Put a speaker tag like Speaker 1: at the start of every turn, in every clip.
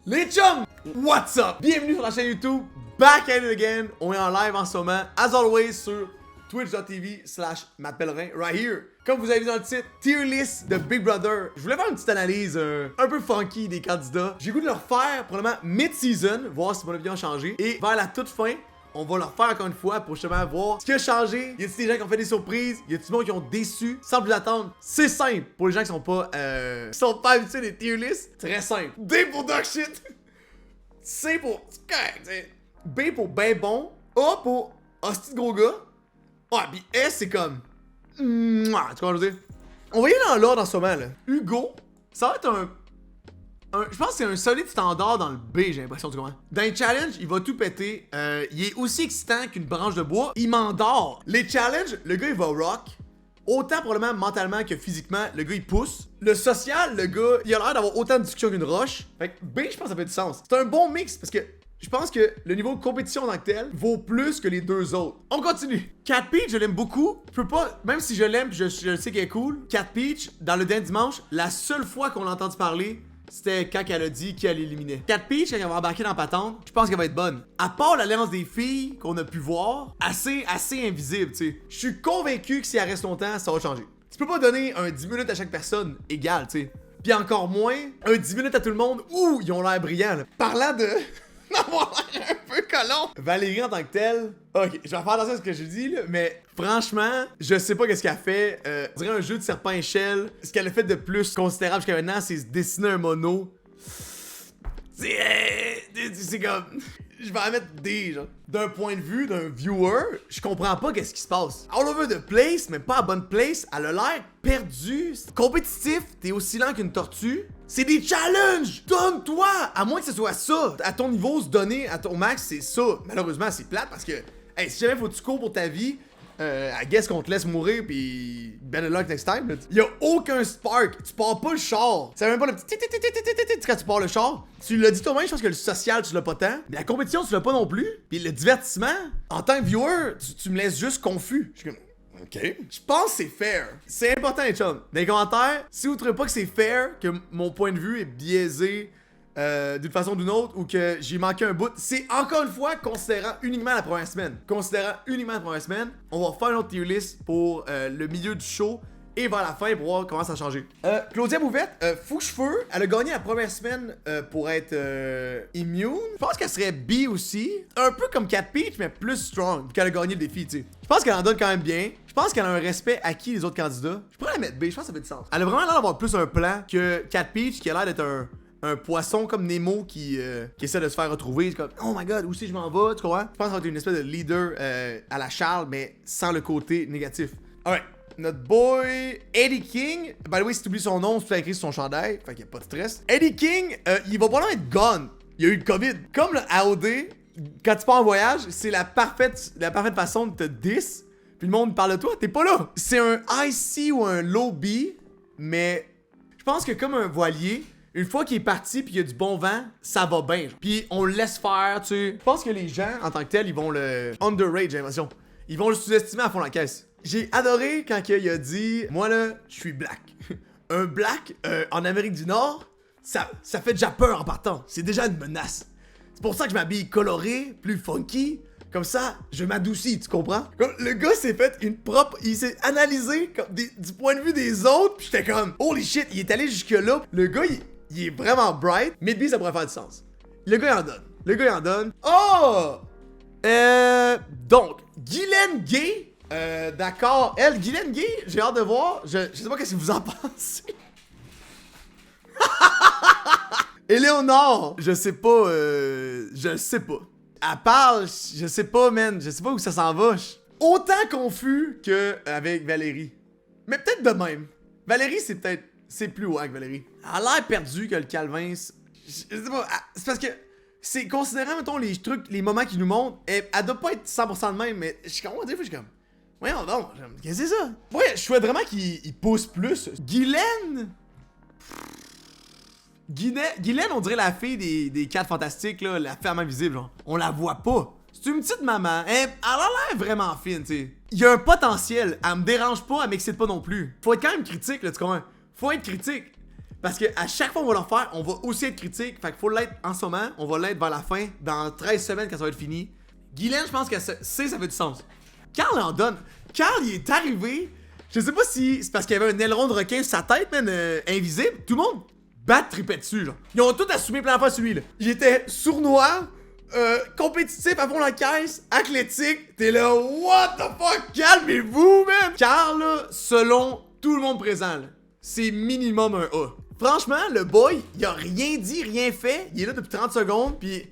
Speaker 1: Les chums, what's up? Bienvenue sur la chaîne YouTube, back at it again. On est en live en ce moment, as always, sur twitch.tv/MattPellerin, right here. Comme vous avez vu dans le titre, tier list de Big Brother. Je voulais faire une petite analyse un peu funky des candidats. J'ai goût de leur faire probablement mid-season, voir si mon opinion a changé. Et vers la toute fin, on va leur faire encore une fois pour justement voir ce qui a changé. Y a-t-il des gens qui ont fait des surprises? Y a-t-il des gens qui ont déçu? Sans plus attendre, c'est simple. Pour les gens qui sont pas habitués des tier lists, très simple. D pour dog shit. C pour B pour ben bon. A pour hostie de gros gars. Ouais, pis S c'est comme mouah, tu vois ce que je veux dire? On va y aller dans l'ordre en ce moment là. Hugo, ça va être je pense que c'est un solide standard dans le B, j'ai l'impression, tu comprends? Dans les challenges, il va tout péter. Il est aussi excitant qu'une branche de bois. Il m'endort. Les challenges, le gars, il va rock. Autant probablement mentalement que physiquement, le gars, il pousse. Le social, le gars, il a l'air d'avoir autant de discussion qu'une roche. Fait que B, je pense que ça fait du sens. C'est un bon mix parce que je pense que le niveau de compétition en tant que tel vaut plus que les deux autres. On continue. Cat Peach, je l'aime beaucoup. Je peux pas, même si je l'aime, je sais qu'elle est cool. Cat Peach, dans le dernier dimanche, la seule fois qu'on l'a entendu parler, c'était quand elle a dit qu'elle éliminait. Cat Peach, quand elle va embarquer dans Patente, je pense qu'elle va être bonne. À part l'alliance des filles qu'on a pu voir, assez invisible, tu sais. Je suis convaincu que si elle reste longtemps, ça va changer. Tu peux pas donner un 10 minutes à chaque personne égal, tu sais. Puis encore moins, un 10 minutes à tout le monde, ouh, ils ont l'air brillants, là. Parlant de d'avoir l'air un peu colon. Valérie en tant que telle, ok, je vais faire attention à ce que je dis là, mais franchement, je sais pas qu'est-ce qu'elle fait. Je dirais un jeu de serpent-échelle. Ce qu'elle a fait de plus considérable jusqu'à maintenant, c'est se dessiner un mono. C'est comme... Je vais en mettre D, genre. D'un point de vue d'un viewer, je comprends pas qu'est-ce qui se passe. All over the place, mais pas à bonne place. Elle a l'air perdue. Compétitif, t'es aussi lent qu'une tortue. C'est des challenges! Donne-toi! À moins que ce soit ça. À ton niveau, se donner à ton max, c'est ça. Malheureusement, c'est plate parce que, hey, si jamais faut que tu cours pour ta vie, I guess qu'on te laisse mourir pis better luck next time. Y'a aucun spark. Tu pars pas le char. C'est même pas le petit quand tu pars le char. Tu l'as dit toi-même, je pense que le social, tu l'as pas tant. Mais la compétition, tu l'as pas non plus. Pis le divertissement, en tant que viewer, tu me laisses juste confus. Je suis comme... OK. Je pense que c'est fair. C'est important, les chums. Dans les commentaires, si vous trouvez pas que c'est fair, que mon point de vue est biaisé d'une façon ou d'une autre, ou que j'ai manqué un bout, c'est encore une fois considérant uniquement la première semaine. Considérant uniquement la première semaine, on va refaire une autre tier list pour le milieu du show et vers la fin pour voir comment ça a changé. Claudia Bouvette, fou cheveux, elle a gagné la première semaine pour être immune. Je pense qu'elle serait B aussi. Un peu comme Cat Peach, mais plus strong, vu qu'elle a gagné le défi, tu sais. Je pense qu'elle en donne quand même bien. Je pense qu'elle a un respect acquis les autres candidats. Je pourrais la mettre B, je pense que ça fait du sens. Elle a vraiment l'air d'avoir plus un plan que Cat Peach, qui a l'air d'être un poisson comme Nemo qui essaie de se faire retrouver. C'est comme, oh my god, où c'est je m'en vais, tu comprends? Je pense que ça va être une espèce de leader à la Charles, mais sans le côté négatif. Alright. Notre boy Eddie King, by the way, si tu oublies son nom, c'est tout écrit sur son chandail, fait qu'il n'y a pas de stress. Eddie King, il va probablement être gone. Il y a eu le COVID. Comme le AOD, quand tu pars en voyage, c'est la parfaite façon de te diss. Puis le monde parle de toi, t'es pas là. C'est un high C ou un low B, mais je pense que comme un voilier, une fois qu'il est parti puis qu'il y a du bon vent, ça va bien. Puis on le laisse faire, tu sais. Je pense que les gens, en tant que tels, ils vont le underrate, j'ai l'impression. Ils vont le sous-estimer à fond la caisse. J'ai adoré quand il a dit, moi là, je suis black. Un black en Amérique du Nord, ça fait déjà peur en partant. C'est déjà une menace. C'est pour ça que je m'habille coloré, plus funky. Comme ça, je m'adoucis, tu comprends? Comme, le gars s'est fait il s'est analysé comme du point de vue des autres, pis j'étais comme, holy shit, il est allé jusque là. Le gars, il est vraiment bright. Mid-B, ça pourrait faire du sens. Le gars, il en donne. Oh! Donc, Guylaine Gay. D'accord. Elle, Guylaine Gay, j'ai hâte de voir. Je sais pas qu'est-ce que vous en pensez. Éléonore, je sais pas. Je sais pas. Elle parle, je sais pas, man. Je sais pas où ça s'en va. Autant confus que avec Valérie. Mais peut-être de même. Valérie, c'est plus haut que Valérie. Elle a l'air perdue que le Calvin. Je sais pas. C'est parce que. C'est considérant, mettons, les trucs, les moments qu'il nous montre. Elle doit pas être 100% de même, mais je suis comme. Je suis comme. Voyons donc, qu'est-ce que c'est ça? Ouais, je souhaite vraiment qu'il pousse plus. Guylaine, on dirait la fille des 4 fantastiques, là, la femme invisible, genre. On la voit pas. C'est une petite maman. Elle a l'air vraiment fine, tu sais. Il y a un potentiel. Elle me dérange pas, elle m'excite pas non plus. Faut être quand même critique, là, tu comprends? Faut être critique. Parce que à chaque fois qu'on va le faire, on va aussi être critique. Fait qu'il faut l'être en ce moment, on va l'être vers la fin, dans 13 semaines quand ça va être fini. Guylaine, je pense que ça fait du sens. Carl en donne. Carl, il est arrivé. Je sais pas si c'est parce qu'il y avait un aileron de requin sur sa tête, man, invisible. Tout le monde tripait dessus, genre. Ils ont tout assumé plein de fois sur lui, là. Il était sournois, compétitif à fond la caisse, athlétique. T'es là, what the fuck? Calmez-vous, man! Carl, là, selon tout le monde présent, là, c'est minimum un A. Franchement, le boy, il a rien dit, rien fait. Il est là depuis 30 secondes, pis...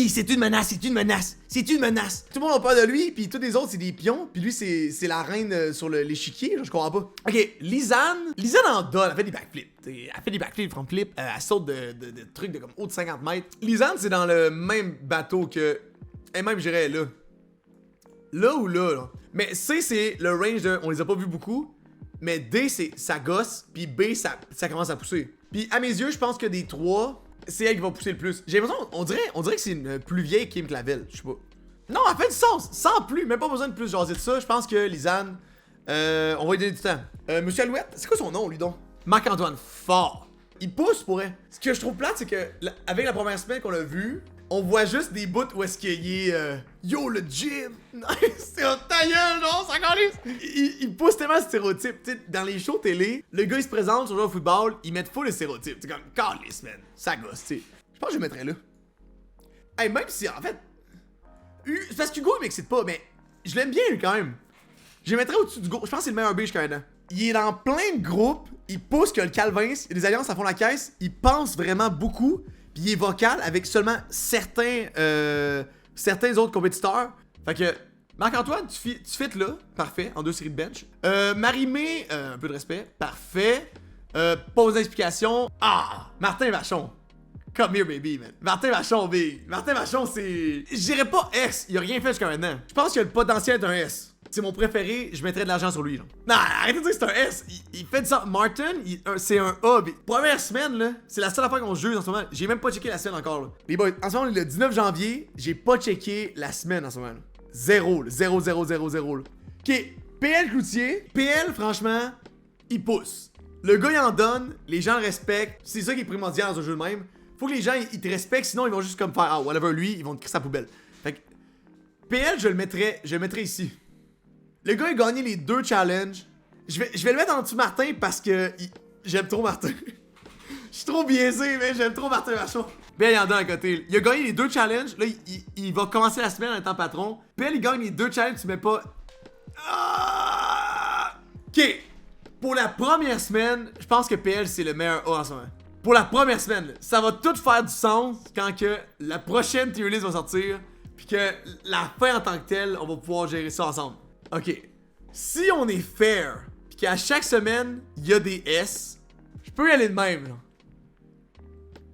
Speaker 1: c'est une menace, c'est une menace, c'est une menace. Tout le monde a peur de lui, pis tous les autres, c'est des pions. Pis lui, c'est la reine sur l'échiquier, je comprends pas. Ok, Lisanne en donne, elle fait des backflips. Elle fait des backflips, front flip, elle saute de trucs de comme haut de 50 mètres. Lisanne, c'est dans le même bateau que... Elle-même, j'irais là. Là ou là, là. Mais C, c'est le range de... On les a pas vus beaucoup. Mais D, c'est ça gosse, puis B, ça commence à pousser. Puis à mes yeux, je pense que des trois, c'est elle qui va pousser le plus. J'ai l'impression, on dirait que c'est une plus vieille Kim Clavel, je sais pas. Non, elle fait du sens, sans plus, même pas besoin de plus jaser de ça. Je pense que Lisanne, on va lui donner du temps. Monsieur Alouette, c'est quoi son nom, lui donc? Marc-Antoine Fort. Il pousse pour elle. Ce que je trouve plate, c'est que avec la première semaine qu'on l'a vu, on voit juste des bouts où est-ce qu'il est yo le gym, nice, c'est un ta gueule, non, ça calisse. Il pousse tellement le stéréotype, tu sais, dans les shows télé, le gars il se présente sur le football, ils mettent full le stéréotype, c'est comme calisse, man, ça gosse, tu sais. Je pense que je le mettrais là. Hey, même si en fait, c'est parce qu'Hugo il m'excite pas, mais je l'aime bien lui quand même. Je le mettrais au-dessus d'Hugo, je pense que c'est le meilleur biche quand même. Il est dans plein de groupes, il pousse que le Calvin, il y a des alliances à fond la caisse, il pense vraiment beaucoup. Pis il est vocal avec seulement certains autres compétiteurs. Fait que, Marc-Antoine, tu fit là. Parfait, en 2 séries de bench. Marie-Mé, un peu de respect. Parfait. Pas aux explications. Ah! Martin Vachon. Come here, baby, man. Martin Vachon, big. Martin Vachon, c'est... Je dirais pas S, il a rien fait jusqu'à maintenant. Je pense que le potentiel est un S. C'est mon préféré, je mettrais de l'argent sur lui, là. Non, arrêtez de dire que c'est un S. Il fait du sens. Martin, c'est un A. Première semaine, là, c'est la seule affaire qu'on juge en ce moment. J'ai même pas checké la semaine encore, là. Les boys, en ce moment, le 19 janvier, j'ai pas checké la semaine en ce moment, là. Zéro, là. 0, 0, 0, 0, là. Ok, PL Cloutier. PL, franchement, il pousse. Le gars, il en donne, les gens le respectent. C'est ça qui est primordial dans un jeu de même. Faut que les gens, ils te respectent, sinon ils vont juste comme faire, ah, whatever, lui, ils vont te créer sa poubelle. Fait que, PL, je le mettrais ici. Le gars a gagné les 2 challenges. Je vais le mettre en dessous de Martin parce que j'aime trop Martin. Je suis trop biaisé, mais j'aime trop Martin Vachon. Ben, il en donne à côté. Il a gagné les 2 challenges. Là, il va commencer la semaine en étant patron. Ben, il gagne les 2 challenges, tu mets pas... Ah! Ok. Pour la première semaine, je pense que PL, c'est le meilleur A en ce moment. Pour la première semaine, là, ça va tout faire du sens quand que la prochaine tier list va sortir. Puis que la fin en tant que telle, on va pouvoir gérer ça ensemble. Ok, si on est fair, pis qu'à chaque semaine, il y a des S, je peux y aller de même, là.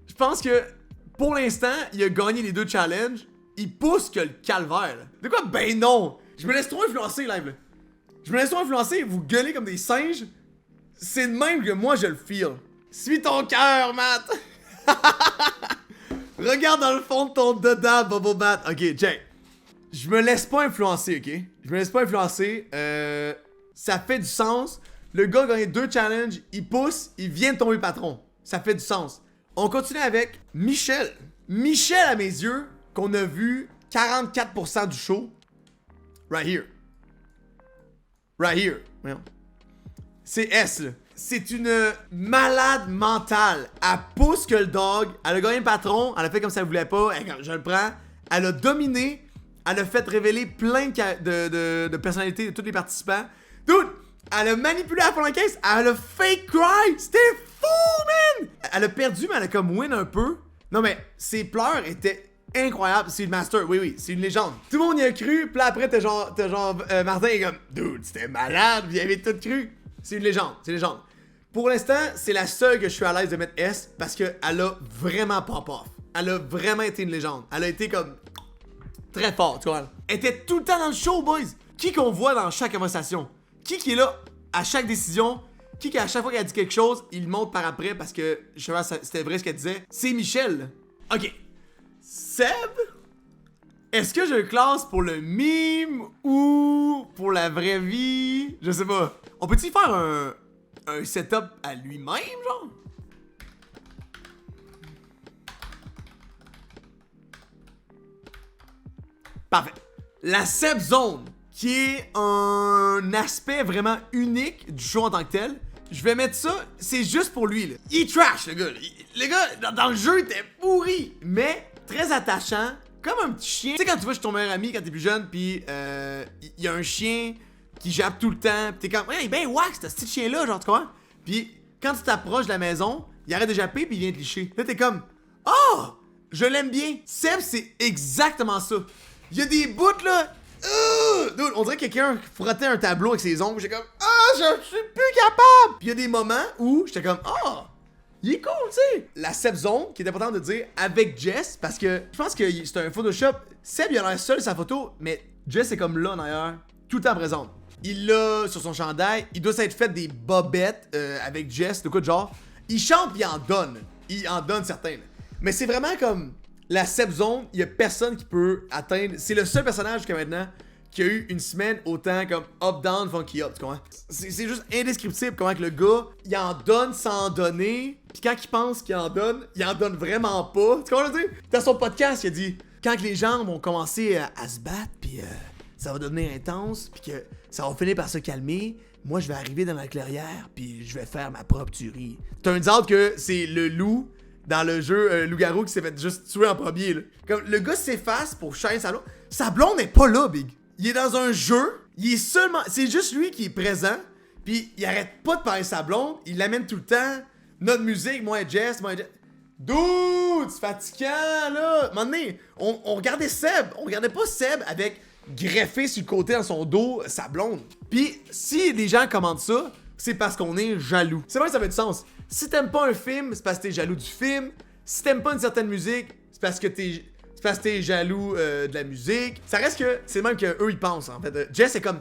Speaker 1: Je pense que, pour l'instant, il a gagné les 2 challenges, il pousse que le calvaire, là. De quoi? Ben non! Je me laisse trop influencer, live, là. Je me laisse trop influencer, vous gueulez comme des singes, c'est de même que moi je le feel. Suis ton cœur, Matt! Regarde dans le fond de ton dada, Bobo Matt. Ok, check. Je me laisse pas influencer, ok? Je me laisse pas influencer. Ça fait du sens. Le gars a gagné 2 challenges, il pousse, il vient de tomber patron. Ça fait du sens. On continue avec Michel. Michel, à mes yeux, qu'on a vu 44% du show. Right here. Right here. Voyons. C'est S, là. C'est une malade mentale. Elle pousse que le dog. Elle a gagné le patron. Elle a fait comme ça elle voulait pas. Je le prends. Elle a dominé. Elle a fait révéler plein de personnalités de tous les participants. Dude, elle a manipulé à fond la caisse. Elle a fake cry. C'était fou, man. Elle a perdu, mais elle a comme win un peu. Non, mais ses pleurs étaient incroyables. C'est une master. Oui, oui, c'est une légende. Tout le monde y a cru. Puis là, après, t'as genre Martin est comme, dude, c'était malade. Vous y avez tout cru. C'est une légende. C'est une légende. Pour l'instant, c'est la seule que je suis à l'aise de mettre S parce qu'elle a vraiment pop-off. Elle a vraiment été une légende. Elle a été comme très forte, tu vois. Elle était tout le temps dans le show, boys. Qui qu'on voit dans chaque conversation? Qui est là à chaque décision? Qui à chaque fois qu'elle dit quelque chose, il monte par après parce que je sais pas, c'était vrai ce qu'elle disait. C'est Michel. Ok. Seb? Est-ce que je le classe pour le mime ou pour la vraie vie? Je sais pas. On peut-il faire un setup à lui-même, genre? Parfait. La Seb Zone, qui est un aspect vraiment unique du show en tant que tel. Je vais mettre ça, c'est juste pour lui, là. Il est trash, le gars. Le gars, dans le jeu, il était pourri, mais très attachant, comme un petit chien. Tu sais, quand tu vas chez ton meilleur ami quand t'es plus jeune, pis il y a un chien qui jappe tout le temps, pis t'es comme, hey, ben wax, ce petit chien-là, genre, tu comprends? Pis quand tu t'approches de la maison, il arrête de japper, pis il vient te licher. Là, t'es comme, oh, je l'aime bien. Seb, c'est exactement ça. Il y a des bouts, là. Dude, on dirait que quelqu'un frottait un tableau avec ses ongles. J'étais comme, je suis plus capable. Puis il y a des moments où j'étais comme, il est cool, tu sais. La Seb Zone, qui est important de dire avec Jess, parce que je pense que c'est un Photoshop. Seb, il a l'air seul sa photo, mais Jess est comme là en arrière, tout le temps présente. Il l'a sur son chandail, il doit s'être fait des bobettes avec Jess, de quoi de genre. Il chante pis il en donne. Il en donne certains. Mais c'est vraiment comme la Seb Zone, il y a personne qui peut atteindre. C'est le seul personnage jusqu'à maintenant qui a eu une semaine autant comme up, down, funky up, tu comprends? C'est juste indescriptible comment que le gars, il en donne sans en donner, pis quand il pense qu'il en donne vraiment pas. Tu comprends le dire? Dans son podcast, il a dit, quand que les gens vont commencer à se battre, pis ça va devenir intense, pis que ça va finir par se calmer, moi je vais arriver dans la clairière, pis je vais faire ma propre tuerie. Turns out que c'est le loup dans le jeu Loup-Garou qui s'est fait juste tuer en premier, là. Comme le gars s'efface pour shine sa blonde. Sa blonde n'est pas là, Big. Il est dans un jeu, il est seulement. C'est juste lui qui est présent, puis il arrête pas de parler sa blonde, il l'amène tout le temps. Notre musique, moi et Jess, Dude, c'est fatigant, là. À un moment donné, on regardait Seb, on regardait pas Seb avec greffé sur le côté dans son dos sa blonde. Puis si les gens commentent ça, c'est parce qu'on est jaloux. C'est vrai que ça fait du sens. Si t'aimes pas un film, c'est parce que t'es jaloux du film. Si t'aimes pas une certaine musique, c'est parce que t'es jaloux de la musique. Ça reste que c'est même que eux ils pensent en fait. Jess est comme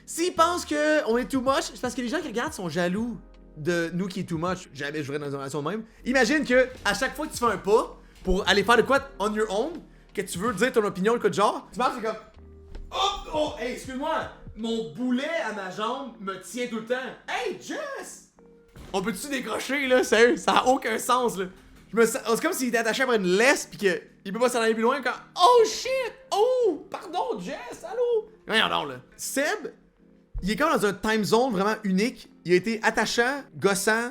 Speaker 1: s'ils pensent que on est too much, c'est parce que les gens qui regardent sont jaloux de nous qui est too much. Jamais je voudrais dans une relation de même. Imagine que à chaque fois que tu fais un pas pour aller faire de quoi on your own, que tu veux dire ton opinion le coup de genre, tu marches c'est comme oh hey excuse-moi, mon boulet à ma jambe me tient tout le temps. Hey Jess! On peut-tu décrocher là, sérieux? Ça a aucun sens là. C'est comme s'il était attaché après une laisse pis que il peut pas s'en aller plus loin quand oh shit! Oh! Pardon Jess! Allô? Voyons donc là. Seb, il est comme dans un time zone vraiment unique. Il a été attachant, gossant,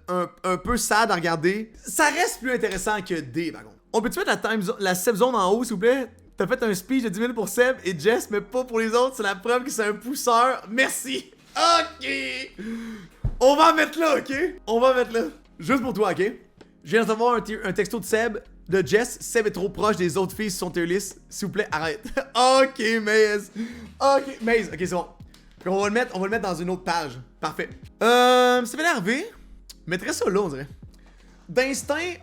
Speaker 1: un peu sad à regarder. Ça reste plus intéressant que D par contre. On peut-tu mettre la Seb zone en haut s'il vous plaît? T'as fait un speech de 10 000 pour Seb et Jess, mais pas pour les autres. C'est la preuve que c'est un pousseur. Merci! Ok! On va en mettre là, ok? On va en mettre là. Juste pour toi, ok? Je viens de recevoir un texto de Seb, de Jess. Seb est trop proche des autres filles sur son tier list. S'il vous plaît, arrête. Ok, Maze. Ok, Maze. Ok, c'est bon. Puis on va le mettre dans une autre page. Parfait. Ça fait énervé. Je mettrais ça là, on dirait. D'instinct,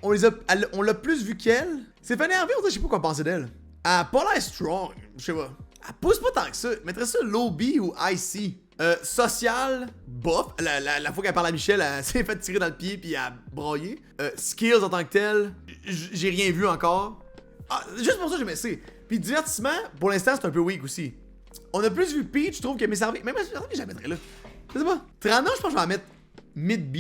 Speaker 1: on l'a plus vu qu'elle. C'est fait énervé, on dirait, je sais pas quoi penser d'elle. Elle a pas l'air strong. Je sais pas. Elle pousse pas tant que ça. Je mettrais ça low B ou IC. Social, bof. La fois qu'elle parle à Michel, elle s'est fait tirer dans le pied puis elle a braillé. Skills en tant que tel, j'ai rien vu encore. Juste pour ça, j'aimais ça. Puis divertissement, pour l'instant, c'est un peu weak aussi. On a plus vu Peach, je trouve que mes services. Même mes services, je la mettrais là. Je sais pas. 30 ans, je pense que je vais la mettre mid-B.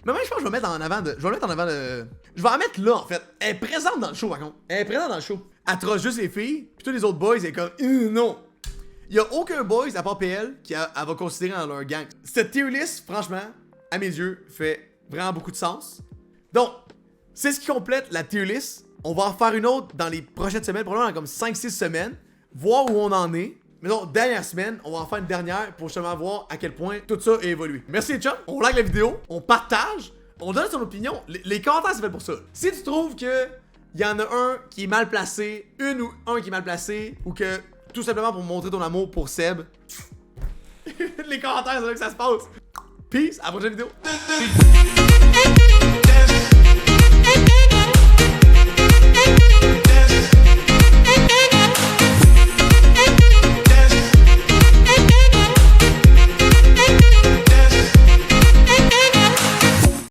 Speaker 1: Mais même, je pense que je vais mettre en avant de. Je vais la mettre en avant de. Je vais la mettre là, en fait. Elle est présente dans le show, par contre. Elle est présente dans le show. Elle trosse juste les filles, puis tous les autres boys, elle est comme. Non. Y'a aucun boys à part PL qui elle va considérer dans leur gang. Cette tier list, franchement, à mes yeux, fait vraiment beaucoup de sens. Donc, c'est ce qui complète la tier list. On va en faire une autre dans les prochaines semaines, probablement dans comme 5-6 semaines, voir où on en est. Mais non, dernière semaine, on va en faire une dernière pour justement voir à quel point tout ça a évolué. Merci les chums, on like la vidéo, on partage, on donne son opinion. Les commentaires, c'est fait pour ça. Si tu trouves que il y en a un qui est mal placé, une ou un qui est mal placé, ou que tout simplement pour montrer ton amour pour Seb, les commentaires, c'est là que ça se passe. Peace, à la prochaine vidéo.